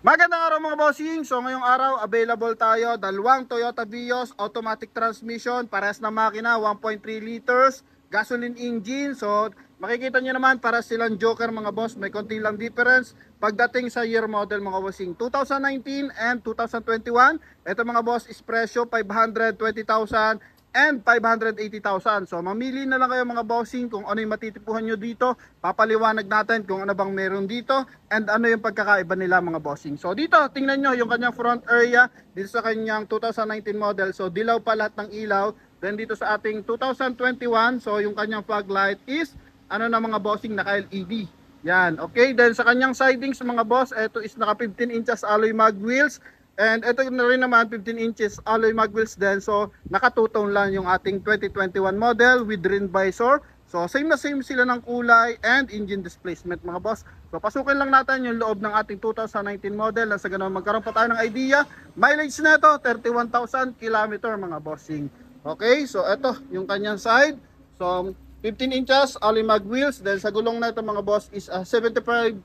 Magandang araw mga bossing. So ngayong araw available tayo dalawang Toyota Vios automatic transmission, parehas na makina, 1.3 liters, gasoline engine. So makikita nyo naman para silang joker mga boss, may konti lang difference pagdating sa year model mga bossing. 2019 and 2021. Ito mga boss is presyo 520,000 and 580,000. So mamili na lang kayo mga bossing kung ano yung matitipuhan nyo dito. Papaliwanag natin kung ano bang meron dito and ano yung pagkakaiba nila mga bossing. So dito tingnan nyo yung kanyang front area dito sa kanyang 2019 model. So dilaw pa lahat ng ilaw. Then dito sa ating 2021, so yung kanyang fog light is ano na mga bossing, naka LED. Yan, okay. Then sa kanyang sidings mga boss, ito is naka 15 inches alloy mag wheels. And ito na rin naman 15 inches alloy mag wheels din. So naka two-tone lang yung ating 2021 model with rim visor. So same na same sila ng kulay and engine displacement mga boss. So pasukin lang natin yung loob ng ating 2019 model na sa ganun magkaroon pa tayo ng idea. Mileage na ito 31,000 km mga bossing. Okay, so ito yung kanyang side. So 15 inches alloy mag wheels. Then sa gulong na ito mga boss is 75%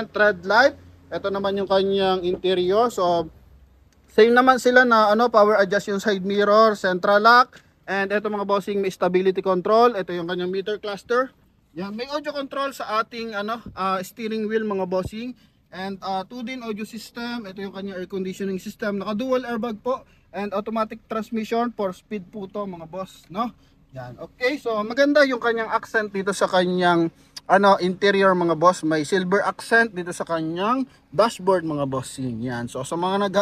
tread light. Ito naman yung kanyang interior. So same naman sila na power adjust yung side mirror, central lock, and ito mga bossing may stability control. Ito yung kanyang meter cluster. Yan, may audio control sa ating steering wheel mga bossing. And 2 din audio system. Ito yung kanyang air conditioning system. Naka dual airbag po and automatic transmission, 4 speed po to mga boss, no? Yan. Okay, so maganda yung kanyang accent dito sa kanyang interior mga boss. May silver accent dito sa kanyang dashboard mga bossing. Yan. So sa mga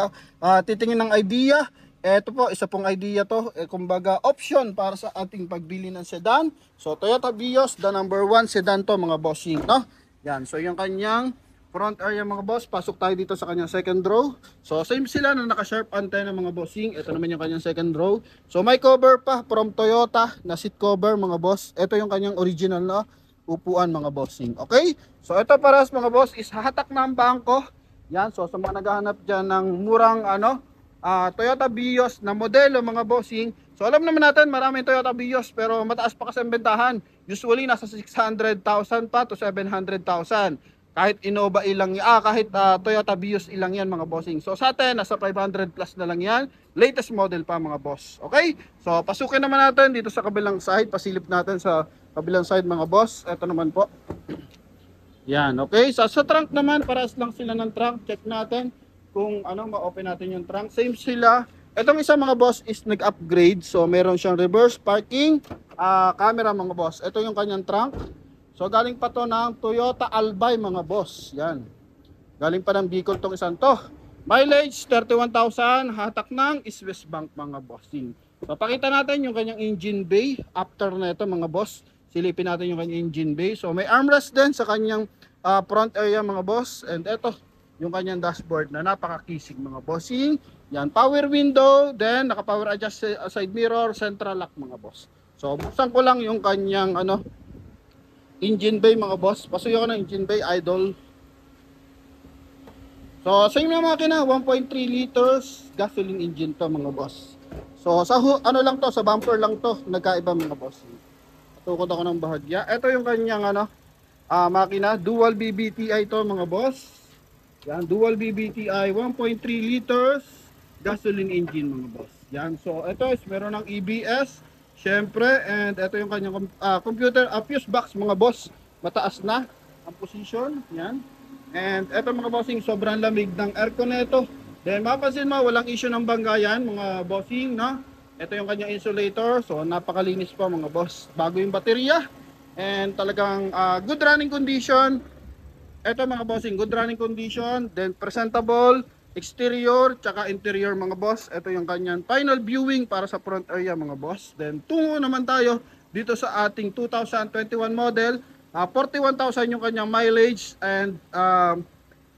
titingin ng idea, eto po, isa pong idea to, kumbaga option para sa ating pagbili ng sedan. So Toyota Vios, the number 1 sedan to mga bossing, no? Yan. So yung kanyang front area mga boss, pasok tayo dito sa kanyang second row. So same sila na naka-sharp antenna mga bossing. Ito naman yung kanyang second row. So may cover pa from Toyota na seat cover mga boss. Ito yung kanyang original na upuan mga bossing. Okay? So ito paras mga boss is hahatak na ang bangko. Yan, so sa mga naghahanap dyan ng murang Toyota Vios na modelo mga bossing. So alam naman natin maraming Toyota Vios pero mataas pa kasi ang bentahan. Usually nasa 600,000 pa to 700,000. Kahit Innova ilang kahit Toyota Vios ilang yan mga bossing. So sa atin nasa 500 plus na lang yan. Latest model pa mga boss. Okay? So pasukin naman natin dito sa kabilang side. Pasilip natin sa kabilang side mga boss. Ito naman po. Yan, okay? So sa trunk naman, paras lang sila ng trunk. Check natin kung ma-open natin yung trunk. Same sila. Itong isa mga boss is nag-upgrade. So meron siyang reverse parking camera mga boss. Ito yung kanyang trunk. So galing pa to ng Toyota Albay mga boss. Yan. Galing pa ng Bicol tong isang to. Mileage 31,000, hatak ng Swiss Bank mga bossing. So pakita natin yung kanyang engine bay after na ito mga boss. Silipin natin yung kanyang engine bay. So may armrest din sa kanyang front area mga boss. And ito yung kanyang dashboard na napaka-kisig mga bossing. Yan, power window, then naka-power adjust side mirror, central lock mga boss. So buksan ko lang yung kanyang engine bay mga boss. Pasuyo ko ng engine bay, idol. So same na makina, 1.3 liters gasoline engine to mga boss. So sa lang to, sa bumper lang to nagkaiba mga boss. Tukod ako ng bahagya. Ito yung kanyang makina, dual BBTI to mga boss. Yan, dual BBTI 1.3 liters gasoline engine mga boss. Yan, so ito is meron ng EBS syempre, and ito yung kanyang computer fuse box mga boss, mataas na ang position. Yan, and ito mga bossing, sobrang lamig ng aircon nito. Then mapapansin mo walang issue ng banggayan mga bossing, no? Ito yung kanyang insulator, so napakalinis pa mga boss. Bago yung baterya and talagang good running condition. Ito mga bossing, good running condition, then presentable exterior tsaka interior mga boss. Ito yung kanyang final viewing para sa front area mga boss. Then tungo naman tayo dito sa ating 2021 model. 41,000 yung kanyang mileage and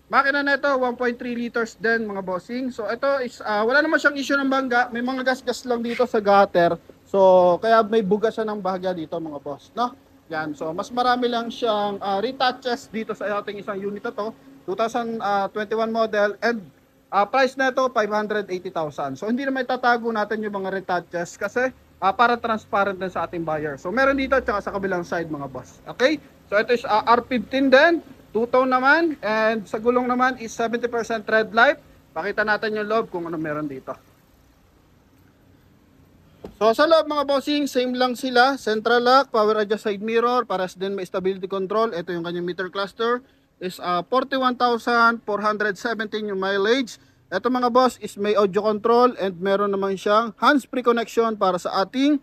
makina na ito 1.3 liters din mga bossing. So ito is wala naman siyang issue ng bangga. May mga gas-gas lang dito sa gutter. So kaya may buga siya ng bahagya dito mga boss, no? Yan, so mas marami lang siyang retouches dito sa ating isang unit na to, 2021 model, and price na ito 580,000. So hindi na may tatago natin yung mga retouches kasi para transparent din sa ating buyer. So meron dito at saka sa kabilang side mga boss. Okay? So ito is R15 din. Two-tone naman, and sa gulong naman is 70% tread life. Pakita natin yung loob kung ano meron dito. So sa loob mga bossing, same lang sila. Central lock, power adjust side mirror, paras din may stability control. Ito yung kanyang meter cluster. Is 41,417 yung mileage. Ito mga boss is may audio control and meron naman siyang hands-free connection para sa ating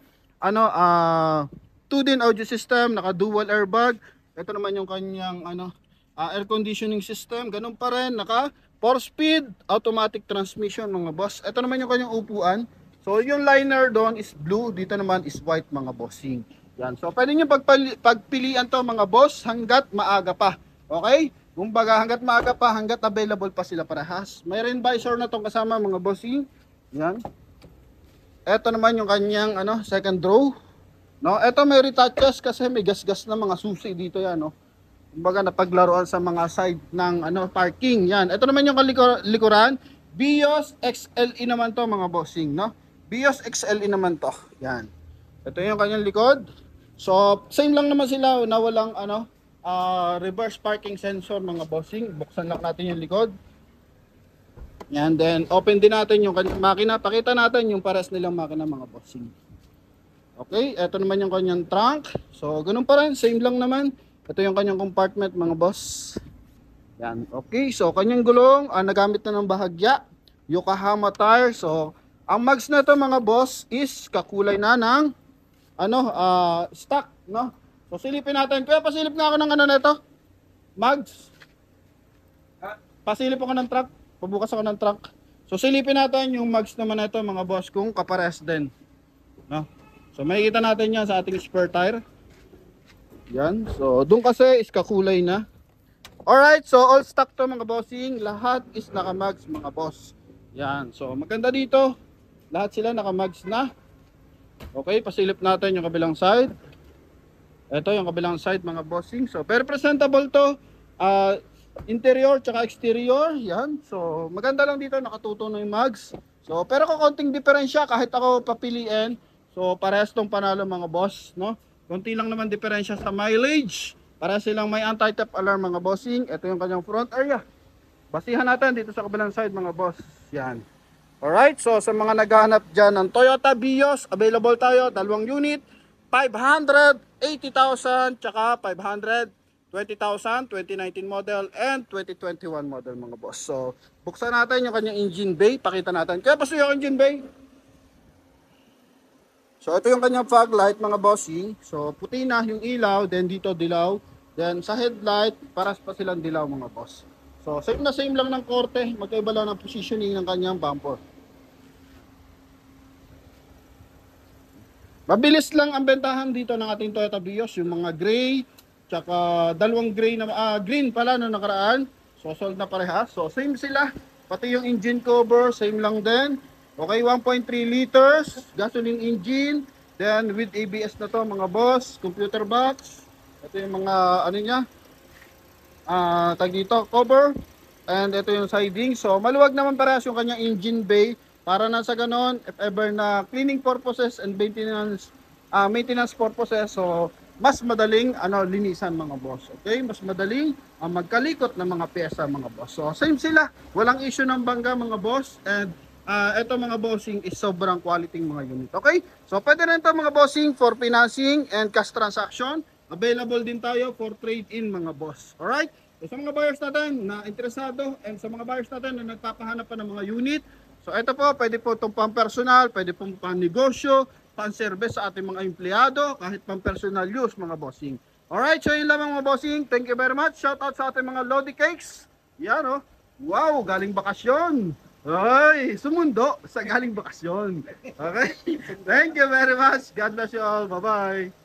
2-din audio system, naka dual airbag. Ito naman yung kanyang air conditioning system. Ganun pa rin, naka 4-speed automatic transmission mga boss. Ito naman yung kanyang upuan. So yung liner doon is blue, dito naman is white mga bossing. Yan. So pwede niyo pagpilian to mga boss hanggat maaga pa. Okay? Kumbaga hanggat maaga pa, hanggat available pa sila parehas. May rain visor na tong kasama mga bossing. Yan. Ito naman yung kanyang second row. No, ito may retouches kasi may gas-gas na mga susi dito yan, no. Kumbaga napaglaruan sa mga side ng parking. Yan. Ito naman yung likuran. Vios XLE naman to mga bossing, no. Vios XLE naman to. Yan. Ito yung kanyang likod. So, same lang naman sila na walang reverse parking sensor mga bossing. Buksan lang natin yung likod. Yan, then open din natin yung kanyang makina. Pakita natin yung pares nilang makina mga bossing. Okay, ito naman yung kanyang trunk. So, ganun pa rin, same lang naman. Ito yung kanyang compartment mga boss. Yan, okay. So, kanyang gulong, nagamit na ng bahagya. Yokohama tire. So, ang mags na ito mga boss is kakulay na ng stock, no? So, silipin natin. Kaya pasilip nga ako ng nito. Mags. Pasilip ako ng truck. Pabukas ako ng truck. So, silipin natin yung mags naman na ito mga boss kung kapares din. No? So makikita natin yan sa ating spare tire. Yan. So doon kasi is kakulay na. Alright, so all stock to mga bossing. Lahat is nakamags mga boss. Yan. So maganda dito. Lahat sila nakamags na. Okay, pasilip natin yung kabilang side. Ito yung kabilang side mga bossing. So very presentable to. Interior tsaka exterior. Yan. So maganda lang dito. Nakatuto na yung mags. So pero kung konting diferensya kahit ako papiliin. So parehas tong panalo mga boss, no? Konti lang naman diferensya sa mileage. Para silang may anti-theft alarm mga bossing. Ito yung kanyang front area. Basihan natin dito sa kabilang side mga boss. Yan. Alright, so sa mga naghahanap dyan ng Toyota Vios, available tayo, 2 unit, 580,000 tsaka 520,000, 2019 model and 2021 model mga boss. So buksan natin yung kanyang engine bay, pakita natin. Kaya paso yung engine bay. So ito yung kanyang fog light mga bossing. So puti na yung ilaw, then dito dilaw. Then sa headlight, paras pa silang dilaw mga boss. So same na same lang ng korte, magkaiba lang ng positioning ng kanyang bumper. Mabilis lang ang bentahan dito ng ating Toyota Vios, yung mga gray, tsaka dalawang gray na green pala no nakaraan. So sold na parehas. So same sila, pati yung engine cover, same lang din. Okay, 1.3 liters, gasoline engine, then with ABS na to mga boss, computer box, ito yung mga tag dito, cover, and ito yung siding. So maluwag naman parehas yung kanyang engine bay, para na sa ganon, if ever na cleaning purposes and maintenance purposes, so mas madaling linisan mga boss. Okay, mas madaling magkalikot ng mga pyesa mga boss. So same sila, walang issue ng bangga mga boss, and ito mga bossing is sobrang quality mga unit. Okay? So pwede rin ito mga bossing for financing and cash transaction. Available din tayo for trade-in mga boss. Alright? So sa mga buyers natin na interesado and sa mga buyers natin na nagpapahanap pa ng mga unit. So ito po, pwede po itong pang-personal, pwede pong pang-negosyo, pang-service sa ating mga empleyado, kahit pang-personal use mga bossing. Alright? So yun lamang mga bossing. Thank you very much. Shout out sa ating mga Lodi Cakes. Yan oh. Wow, galing bakasyon. Ay, sumundo sa galing bakasyon. Okay? Thank you very much. God bless you all. Bye-bye.